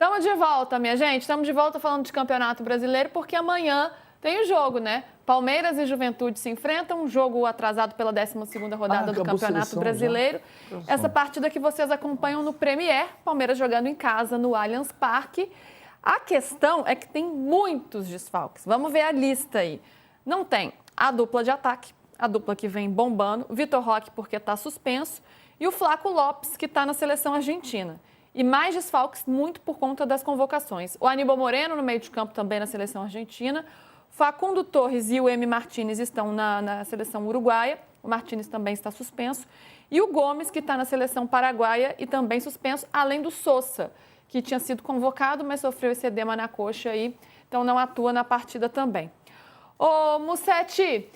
Estamos de volta, minha gente. Estamos de volta falando de Campeonato Brasileiro, porque amanhã tem o jogo, né? Palmeiras e Juventude se enfrentam, um jogo atrasado pela 12ª rodada do Campeonato Brasileiro. Essa partida que vocês acompanham no Premier, Palmeiras jogando em casa no Allianz Parque. A questão é que tem muitos desfalques. Vamos ver a lista aí. Não tem a dupla de ataque, a dupla que vem bombando, Vitor Roque porque está suspenso e o Flaco Lopes que está na seleção argentina. E mais desfalques muito por conta das convocações. O Aníbal Moreno no meio de campo também na seleção argentina. Facundo Torres e o M. Martínez estão na seleção uruguaia. O Martínez também está suspenso. E o Gomes, que está na seleção paraguaia e também suspenso, além do Sousa, que tinha sido convocado, mas sofreu esse edema na coxa aí, então não atua na partida também. Ô, Musetti,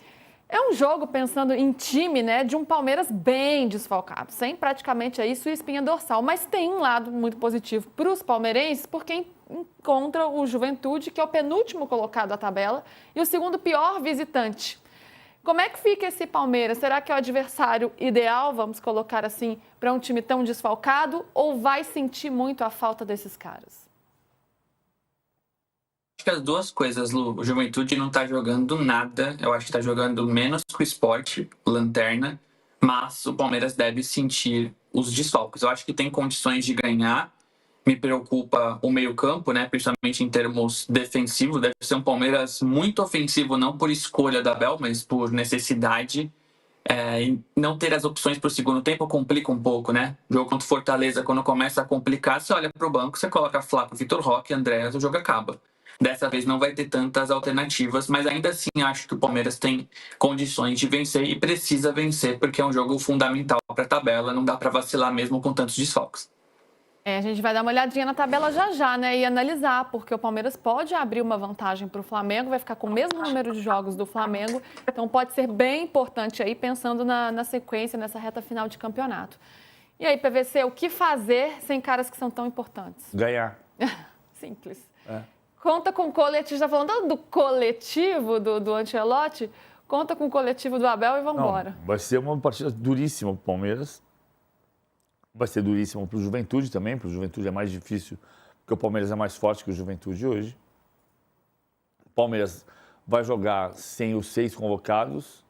é um jogo, pensando em time, né, de um Palmeiras bem desfalcado, sem praticamente aí sua espinha dorsal. Mas tem um lado muito positivo para os palmeirenses, porque encontra o Juventude, que é o penúltimo colocado da tabela, e o segundo pior visitante. Como é que fica esse Palmeiras? Será que é o adversário ideal, vamos colocar assim, para um time tão desfalcado, ou vai sentir muito a falta desses caras? Acho que as duas coisas, Lu. O Juventude não tá jogando nada. Eu acho que tá jogando menos que o Sport, Lanterna. Mas o Palmeiras deve sentir os desfalques. Eu acho que tem condições de ganhar. Me preocupa o meio-campo, né? Principalmente em termos defensivos. Deve ser um Palmeiras muito ofensivo, não por escolha da Abel, mas por necessidade. E não ter as opções para o segundo tempo complica um pouco, né? O jogo contra o Fortaleza, quando começa a complicar, você olha para o banco, você coloca Flaco, Vitor Roque, Andréas, o jogo acaba. Dessa vez não vai ter tantas alternativas, mas ainda assim acho que o Palmeiras tem condições de vencer e precisa vencer, porque é um jogo fundamental para a tabela, não dá para vacilar mesmo com tantos desfalques. A gente vai dar uma olhadinha na tabela já, né, e analisar, porque o Palmeiras pode abrir uma vantagem para o Flamengo, vai ficar com o mesmo número de jogos do Flamengo, então pode ser bem importante aí, pensando na sequência, nessa reta final de campeonato. E aí, PVC, o que fazer sem caras que são tão importantes? Ganhar. Simples. Conta com o coletivo, está falando do coletivo do Ancelotti, conta com o coletivo do Abel e vamos embora. Vai ser uma partida duríssima para o Palmeiras. Vai ser duríssima para o Juventude também, para o Juventude é mais difícil, porque o Palmeiras é mais forte que o Juventude hoje. O Palmeiras vai jogar sem os 6 convocados,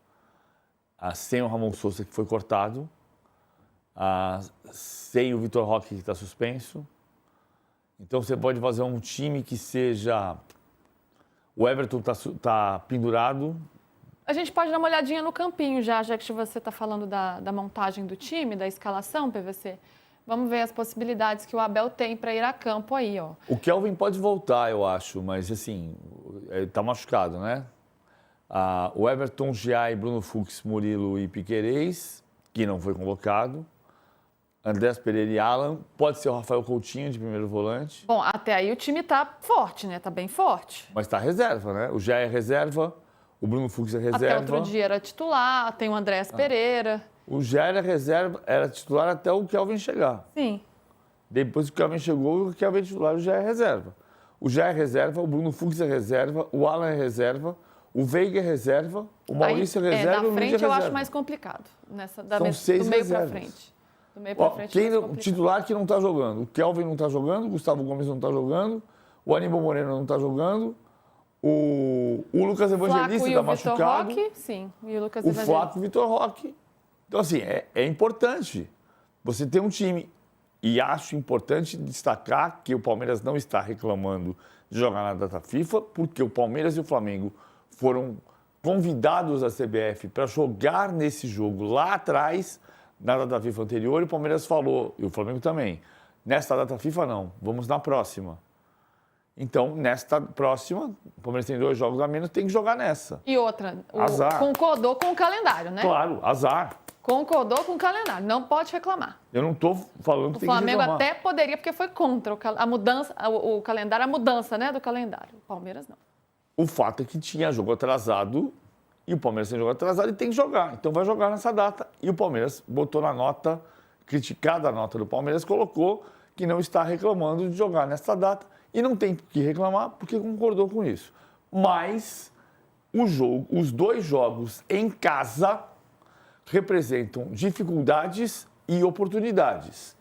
sem o Ramon Sousa, que foi cortado, sem o Vitor Roque, que está suspenso. Então, você pode fazer um time que seja... O Everton está pendurado. A gente pode dar uma olhadinha no campinho já que você está falando da montagem do time, da escalação, PVC. Vamos ver as possibilidades que o Abel tem para ir a campo aí, ó. O Kelvin pode voltar, eu acho, mas assim, ele está machucado, né? O Everton, Giai, Bruno Fux, Murilo e Piquerez, que não foi convocado. Andrés Pereira e Alan. Pode ser o Rafael Coutinho de primeiro volante. Bom, até aí o time tá forte, né? Tá bem forte. Mas tá reserva, né? O Jair é reserva, o Bruno Fux é reserva. Até outro dia era titular, tem o Andrés Pereira. O Jair é reserva, era titular até o Kelvin chegar. Sim. Depois que o Kelvin chegou, o Kelvin é titular, o Jair é reserva. O Jair é reserva, o Bruno Fux é reserva, o Alan é reserva, o Veiga é reserva, o Maurício é reserva e o Luiz é reserva. Na frente eu acho mais complicado. São 6 do meio reservas. pra frente. Do meio pra frente o titular que não está jogando. O Kelvin não está jogando, o Gustavo Gomes não está jogando, o Aníbal Moreno não está jogando, o Lucas Evangelista está machucado. Roque, sim. E o Lucas Evangelista. O Flaco e o Vitor Roque. Então, assim, é importante você ter um time. E acho importante destacar que o Palmeiras não está reclamando de jogar na data FIFA, porque o Palmeiras e o Flamengo foram convidados da CBF para jogar nesse jogo lá atrás, na data FIFA anterior, e o Palmeiras falou, e o Flamengo também, nesta data FIFA não, vamos na próxima. Então, nesta próxima, o Palmeiras tem 2 jogos a menos, tem que jogar nessa. E outra, azar. Concordou com o calendário, né? Claro, azar. Concordou com o calendário, não pode reclamar. Eu não estou falando que tem que reclamar. O Flamengo até poderia, porque foi contra a mudança, o calendário, a mudança, né, do calendário. O Palmeiras não. O fato é que tinha jogo atrasado, e o Palmeiras tem jogo atrasado e tem que jogar. Então vai jogar nessa data. E o Palmeiras botou na nota, criticada a nota do Palmeiras, colocou que não está reclamando de jogar nessa data. E não tem que reclamar porque concordou com isso. Mas os 2 jogos em casa representam dificuldades e oportunidades.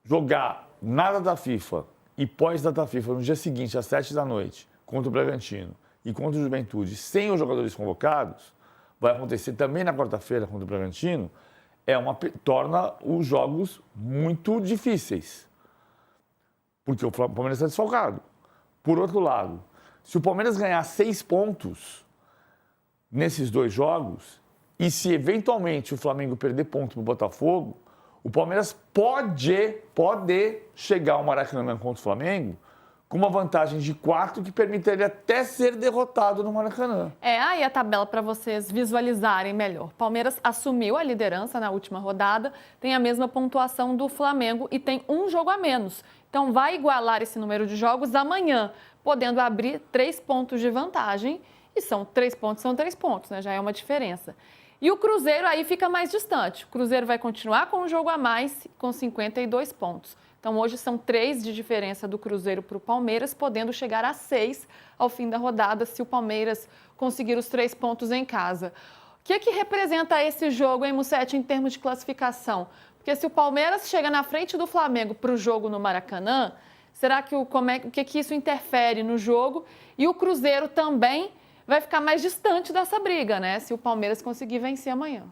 Jogar nada da FIFA e pós-data FIFA, no dia seguinte, às 7 da noite, contra o Bragantino e contra o Juventude, sem os jogadores convocados, vai acontecer também na quarta-feira contra o Bragantino, torna os jogos muito difíceis. Porque o Palmeiras está desfalcado. Por outro lado, se o Palmeiras ganhar 6 pontos nesses 2 jogos, e se eventualmente o Flamengo perder ponto para o Botafogo, o Palmeiras pode chegar ao Maracanã contra o Flamengo com uma vantagem de 4 que permitiria até ser derrotado no Maracanã. Aí a tabela para vocês visualizarem melhor. Palmeiras assumiu a liderança na última rodada, tem a mesma pontuação do Flamengo e tem um jogo a menos. Então vai igualar esse número de jogos amanhã, podendo abrir 3 pontos de vantagem. E são 3 pontos, né? Já é uma diferença. E o Cruzeiro aí fica mais distante. O Cruzeiro vai continuar com um jogo a mais, com 52 pontos. Então, hoje são 3 de diferença do Cruzeiro para o Palmeiras, podendo chegar a 6 ao fim da rodada, se o Palmeiras conseguir os 3 pontos em casa. O que representa esse jogo, hein, Musetti, em termos de classificação? Porque se o Palmeiras chega na frente do Flamengo para o jogo no Maracanã, será que o que isso interfere no jogo? E o Cruzeiro também vai ficar mais distante dessa briga, né? Se o Palmeiras conseguir vencer amanhã.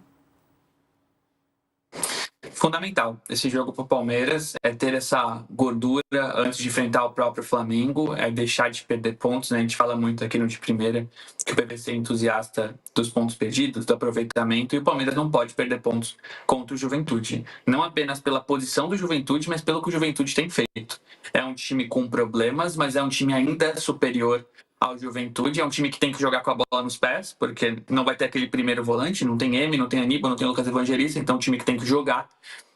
Fundamental. Esse jogo para o Palmeiras é ter essa gordura antes de enfrentar o próprio Flamengo, é deixar de perder pontos, né? A gente fala muito aqui no De Primeira que o PVC é entusiasta dos pontos perdidos, do aproveitamento, e o Palmeiras não pode perder pontos contra o Juventude. Não apenas pela posição do Juventude, mas pelo que o Juventude tem feito. É um time com problemas, mas é um time ainda superior ao Juventude. É um time que tem que jogar com a bola nos pés, porque não vai ter aquele primeiro volante, não tem M, não tem Aníbal, não tem Lucas Evangelista, então é um time que tem que jogar.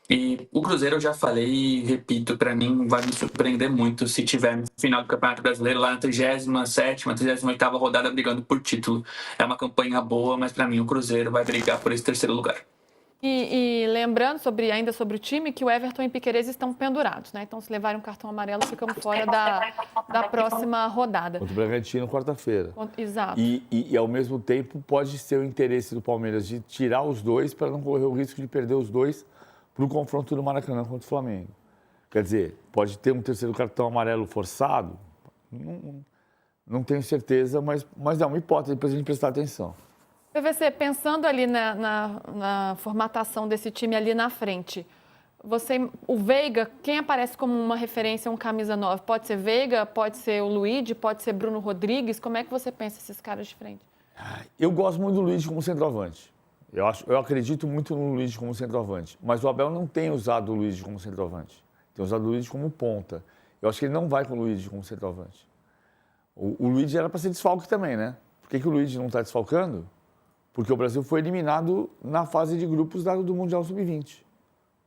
E o Cruzeiro, eu já falei e repito, para mim vai me surpreender muito se tiver no final do Campeonato Brasileiro, lá na 37ª, 38ª rodada, brigando por título. É uma campanha boa, mas para mim o Cruzeiro vai brigar por esse 3º lugar. E lembrando ainda sobre o time, que o Everton e Piquerez estão pendurados, né? Então, se levarem um cartão amarelo, ficamos fora da próxima rodada. Contra o Bragantino, quarta-feira. Exato. E, ao mesmo tempo, pode ser o interesse do Palmeiras de tirar os 2 para não correr o risco de perder os 2 para o confronto do Maracanã contra o Flamengo. Quer dizer, pode ter um 3º cartão amarelo forçado? Não tenho certeza, mas é uma hipótese para a gente prestar atenção. PVC, pensando ali na formatação desse time ali na frente, o Veiga, quem aparece como uma referência, um camisa 9? Pode ser Veiga, pode ser o Luigi, pode ser Bruno Rodrigues? Como é que você pensa esses caras de frente? Eu gosto muito do Luigi como centroavante. Eu acredito muito no Luigi como centroavante. Mas o Abel não tem usado o Luigi como centroavante. Tem usado o Luigi como ponta. Eu acho que ele não vai com o Luigi como centroavante. O Luigi era para ser desfalque também, né? Por que o Luigi não está desfalcando? Porque o Brasil foi eliminado na fase de grupos do Mundial Sub-20.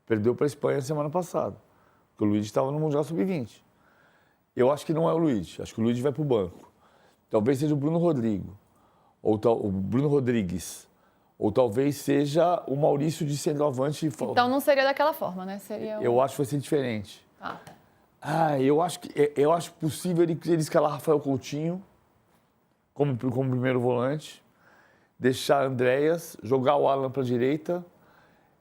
Perdeu para a Espanha semana passada. Porque o Luigi estava no Mundial Sub-20. Eu acho que não é o Luigi. Acho que o Luigi vai para o banco. Talvez seja o Bruno Rodrigo. Ou o Bruno Rodrigues. Ou talvez seja o Maurício de centroavante. Então não seria daquela forma, né? Eu acho que vai ser diferente. Eu acho possível ele escalar Rafael Coutinho como primeiro volante. Deixar Andréas, jogar o Alan para a direita,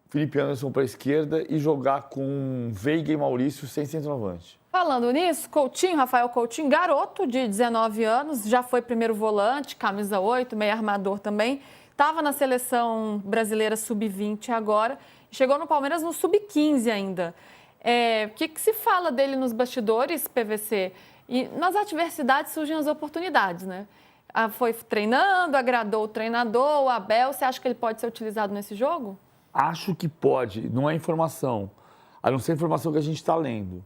Felipe Anderson para a esquerda e jogar com Veiga e Maurício sem centroavante. Falando nisso, Rafael Coutinho, garoto de 19 anos, já foi primeiro volante, camisa 8, meio armador também, estava na seleção brasileira sub-20 agora, chegou no Palmeiras no sub-15 ainda. O que se fala dele nos bastidores, PVC? E nas adversidades surgem as oportunidades, né? Foi treinando, agradou o treinador, o Abel. Você acha que ele pode ser utilizado nesse jogo? Acho que pode. Não é informação. A não ser informação que a gente está lendo.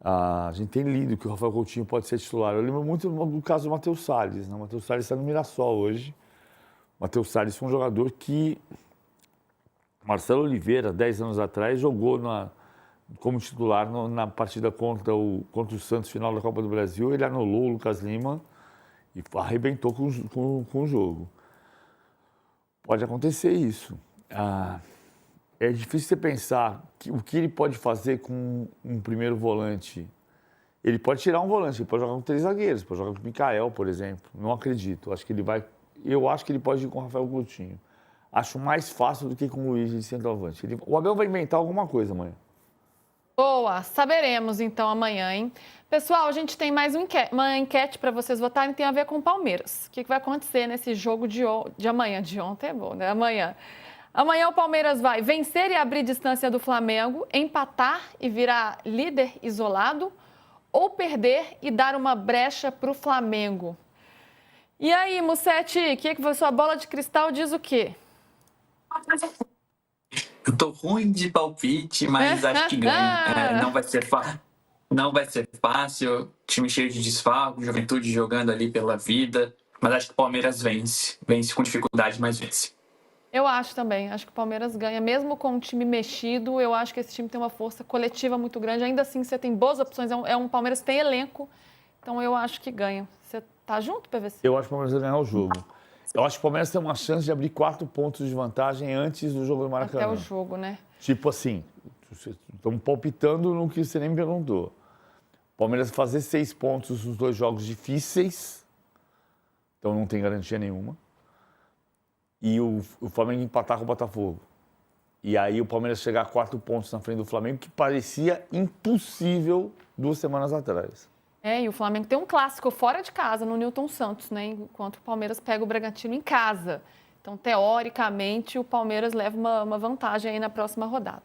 A gente tem lido que o Rafael Coutinho pode ser titular. Eu lembro muito do caso do Matheus Salles. Né? O Matheus Salles está no Mirassol hoje. O Matheus Salles foi um jogador que Marcelo Oliveira, 10 anos atrás, jogou como titular na partida contra o Santos, final da Copa do Brasil. Ele anulou o Lucas Lima e arrebentou com o jogo. Pode acontecer isso. É difícil você pensar o que ele pode fazer com um primeiro volante. Ele pode tirar um volante, ele pode jogar com 3 zagueiros, pode jogar com o Mikael, por exemplo. Não acredito. Eu acho que ele pode ir com o Rafael Coutinho. Acho mais fácil do que com o Luiz de centroavante. O Abel vai inventar alguma coisa amanhã. Boa, saberemos então amanhã, hein? Pessoal, a gente tem mais uma enquete para vocês votarem, tem a ver com o Palmeiras. O que vai acontecer nesse jogo de amanhã? De ontem é bom, né? Amanhã. Amanhã o Palmeiras vai vencer e abrir distância do Flamengo, empatar e virar líder isolado, ou perder e dar uma brecha para o Flamengo. E aí, Musetti, que foi sua bola de cristal diz o quê? Eu tô ruim de palpite, mas acho que ganha. Não vai ser fácil. Time cheio de desfalques, Juventude jogando ali pela vida. Mas acho que o Palmeiras vence. Vence com dificuldade, mas vence. Eu acho também. Acho que o Palmeiras ganha. Mesmo com um time mexido, eu acho que esse time tem uma força coletiva muito grande. Ainda assim, você tem boas opções. É um Palmeiras que tem elenco. Então, eu acho que ganha. Você tá junto, PVC? Eu acho que o Palmeiras vai ganhar o jogo. Eu acho que o Palmeiras tem uma chance de abrir 4 pontos de vantagem antes do jogo do Maracanã. Até o jogo, né? Tipo assim, estamos palpitando no que você nem me perguntou. Palmeiras fazer 6 pontos nos 2 jogos difíceis, então não tem garantia nenhuma. E o Flamengo empatar com o Botafogo. E aí o Palmeiras chegar a 4 pontos na frente do Flamengo, que parecia impossível 2 semanas atrás. E o Flamengo tem um clássico fora de casa, no Newton Santos, né? Enquanto o Palmeiras pega o Bragantino em casa. Então, teoricamente, o Palmeiras leva uma vantagem aí na próxima rodada.